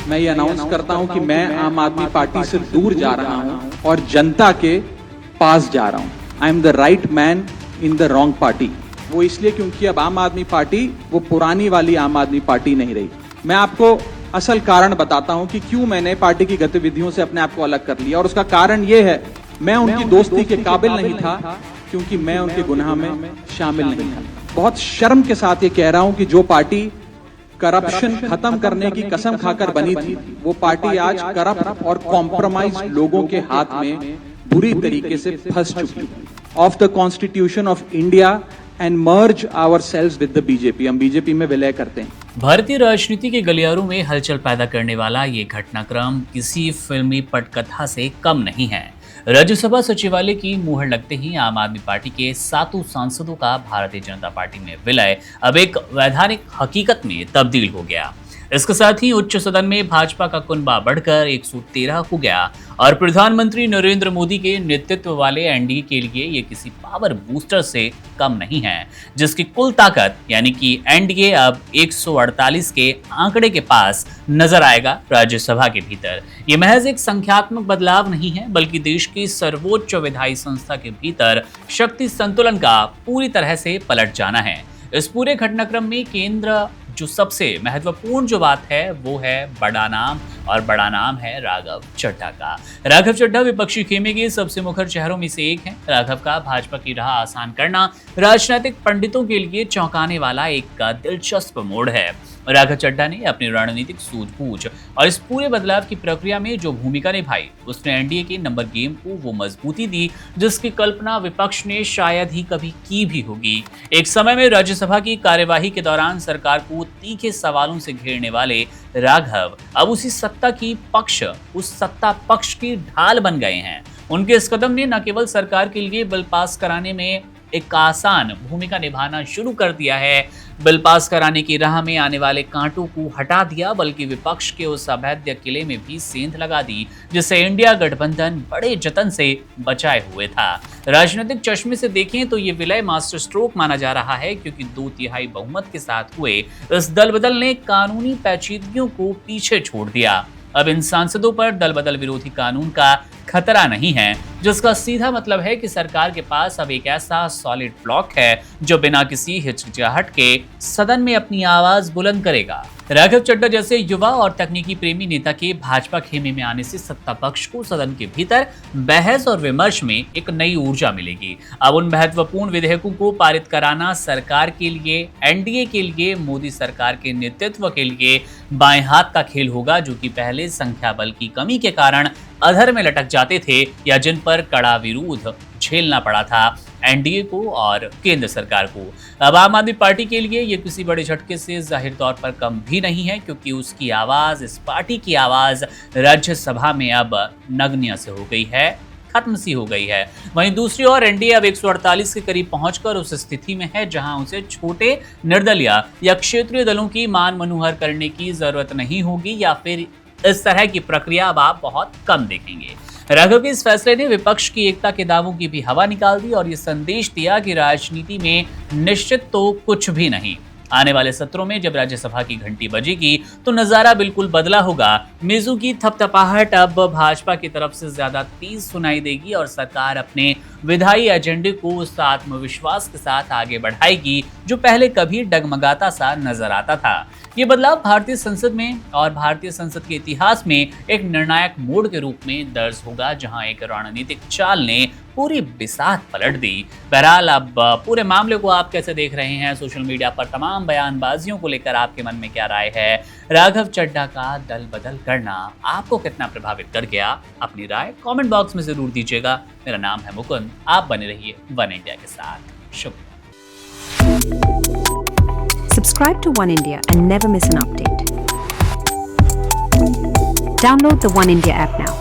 मैं ये अनाउंस करता हूं कि मैं आम आदमी पार्टी से दूर जा रहा हूं और जनता के पास जा रहा हूं। I am the right man in the wrong party. वो इसलिए क्योंकि अब आम आदमी पार्टी वो पुरानी वाली आम आदमी पार्टी नहीं रही। मैं आपको असल कारण बताता हूं कि क्यों मैंने पार्टी की गतिविधियों से अपने आप को अलग कर लिया, और उसका कारण यह है, मैं उनकी दोस्ती के काबिल नहीं था क्योंकि मैं उनके गुनाह में शामिल नहीं था। बहुत शर्म के साथ ये कह रहा हूं कि जो पार्टी करप्शन खत्म करने की कसम खाकर बनी थी, वो पार्टी आज करप्ट और कॉम्प्रोमाइज लोगों के हाथ में बुरी तरीके से फंस चुकी है। Of the constitution of India and merge ourselves with the BJP. हम बीजेपी में विलय करते हैं। भारतीय राजनीति के गलियारों में हलचल पैदा करने वाला ये घटनाक्रम किसी फिल्मी पटकथा से कम नहीं है। राज्यसभा सचिवालय की मुहर लगते ही आम आदमी पार्टी के 7 सांसदों का भारतीय जनता पार्टी में विलय अब एक वैधानिक हकीकत में तब्दील हो गया। इसके साथ ही उच्च सदन में भाजपा का कुनबा बढ़कर 113 हो गया और प्रधानमंत्री नरेंद्र मोदी के नेतृत्व वाले एनडीए के लिए ये किसी पावर बूस्टर से कम नहीं है, जिसकी कुल ताकत यानी कि एनडीए अब 148 के आंकड़े के पास नजर आएगा राज्यसभा के भीतर। ये महज एक संख्यात्मक बदलाव नहीं है, बल्कि देश की सर्वोच्च विधायी संस्था के भीतर शक्ति संतुलन का पूरी तरह से पलट जाना है। इस पूरे घटनाक्रम में केंद्र जो सबसे महत्वपूर्ण जो बात है वो है बड़ा नाम, और बड़ा नाम है राघव चड्ढा का। राघव चड्ढा विपक्षी खेमे के सबसे मुखर चेहरों में से एक है। राघव का भाजपा की राह आसान करना राजनीतिक पंडितों के लिए चौंकाने वाला एक दिलचस्प मोड़ है। राघव चड्ढा ने अपनी रणनीतिक सूझबूझ और इस पूरे बदलाव की प्रक्रिया में जो भूमिका निभाई, उसने एनडीए के नंबर गेम को वो मजबूती दी जिसकी कल्पना विपक्ष ने शायद ही कभी की भी होगी। एक समय में राज्यसभा की कार्यवाही के दौरान सरकार को तीखे सवालों से घेरने वाले राघव अब उस सत्ता पक्ष की ढाल बन गए हैं। उनके इस कदम ने न केवल सरकार के लिए बिल पास कराने में एक आसान भूमिका निभाना शुरू कर दिया है, बिल पास कराने की राह में आने वाले कांटों को हटा दिया, बल्कि विपक्ष के उस अभेद्य किले में भी सेंध लगा दी जिसे इंडिया गठबंधन बड़े जतन से बचाए हुए था। राजनीतिक चश्मे से देखें तो ये विलय मास्टर स्ट्रोक माना जा रहा है, क्योंकि 2/3 बहुमत के साथ हुए इस दल बदल ने कानूनी पेचीदगियों को पीछे छोड़ दिया। अब इन सांसदों पर दल बदल विरोधी कानून का खतरा नहीं है, जिसका सीधा मतलब है कि सरकार के पास अब एक ऐसा सॉलिड ब्लॉक है जो बिना किसी हिचकिचाहट के सदन में अपनी आवाज बुलंद करेगा। राघव चड्ढा जैसे युवा और तकनीकी प्रेमी नेता के भाजपा खेमे में आने से सत्ता पक्ष को सदन के भीतर बहस और विमर्श में एक नई ऊर्जा मिलेगी। अब उन महत्वपूर्ण विधेयकों को पारित कराना सरकार के लिए, एनडीए के लिए, मोदी सरकार के नेतृत्व के लिए बाएं हाथ का खेल होगा, जो कि पहले संख्या बल की कमी के कारण अधर में लटक जाते थे या जिन पर कड़ा विरोध झेलना पड़ा था एनडीए को और केंद्र सरकार को। अब आम आदमी पार्टी के लिए ये किसी बड़े झटके से जाहिर तौर पर कम भी नहीं है, क्योंकि उसकी आवाज, इस पार्टी की आवाज राज्यसभा में अब नगण्य से हो गई है, खत्म सी हो गई है। वहीं दूसरी ओर एनडीए अब 148 के करीब पहुंचकर उस स्थिति में है जहां उसे छोटे निर्दलीय या क्षेत्रीय दलों की मान मनोहर करने की जरूरत नहीं होगी, या फिर इस तरह की प्रक्रिया अब आप बहुत कम देखेंगे। राघव के इस फैसले ने विपक्ष की एकता के दावों की भी हवा निकाल दी और ये संदेश दिया कि राजनीति में निश्चित तो कुछ भी नहीं। आने वाले सत्रों में जब राज्यसभा की घंटी बजेगी तो नजारा बिल्कुल बदला होगा। मेजों की थपथपाहट अब भाजपा की तरफ से ज्यादा तेज सुनाई देगी और सरकार अपने विधायी एजेंडे को उस आत्मविश्वास के साथ आगे बढ़ाएगी जो पहले कभी डगमगाता सा नजर आता था। ये बदलाव भारतीय संसद में और भारतीय संसद के इतिहास में एक निर्णायक मोड़ के रूप में दर्ज होगा, जहां एक रणनीतिक चाल ने पूरी बिसात पलट दी। बहरहाल अब पूरे मामले को आप कैसे देख रहे हैं? सोशल मीडिया पर तमाम बयानबाजियों को लेकर आपके मन में क्या राय है? राघव चड्ढा का दल बदल करना आपको कितना प्रभावित कर गया? अपनी राय कमेंट बॉक्स में जरूर दीजिएगा। मेरा नाम है मुकुंद, आप बने रहिए वन इंडिया के साथ। शुक्रिया। Subscribe to One India and never miss an update. Download the One India app now.